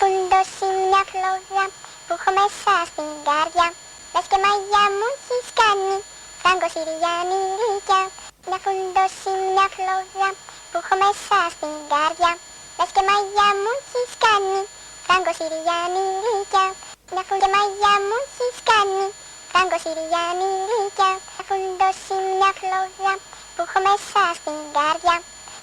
φουντώσει μια φλόγα που έχω μέσα στην καρδιά. Λες και μαγιά μου έχεις κάνει, Φράγκο Συριανή γλυκιά. Να φουντώσει μια φλόγα που έχω μέσα στην καρδιά. Λες και μαγιά μου έχεις κάνει, Φράγκο Συριανή γλυκιά. Να φουντώσει μαγιά μου έχεις κάνει, Φράγκο Συριανή γλυκιά. Να φουντώσει μια φλόγα που έχω μέσα στην καρδιά.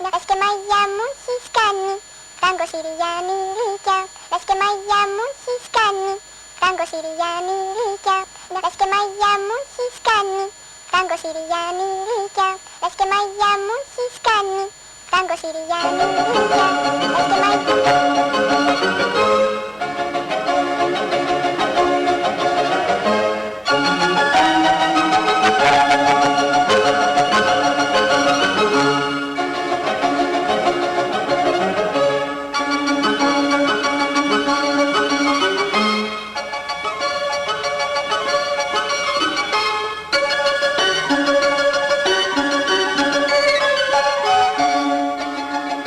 Λες και μαγιά μου έχεις κάνει, Φράγκο Συριανή γλυκιά. Λες και μαγιά μου έχεις κάνει, Φράγκο Συριανή γλυκιά. Λες και μαγιά μου έχεις κάνει, Φράγκο Συριανή γλυκιά. Λες και μαγιά μου έχεις κάνει, Φράγκο Συριανή γλυκιά. Λες και μαγιά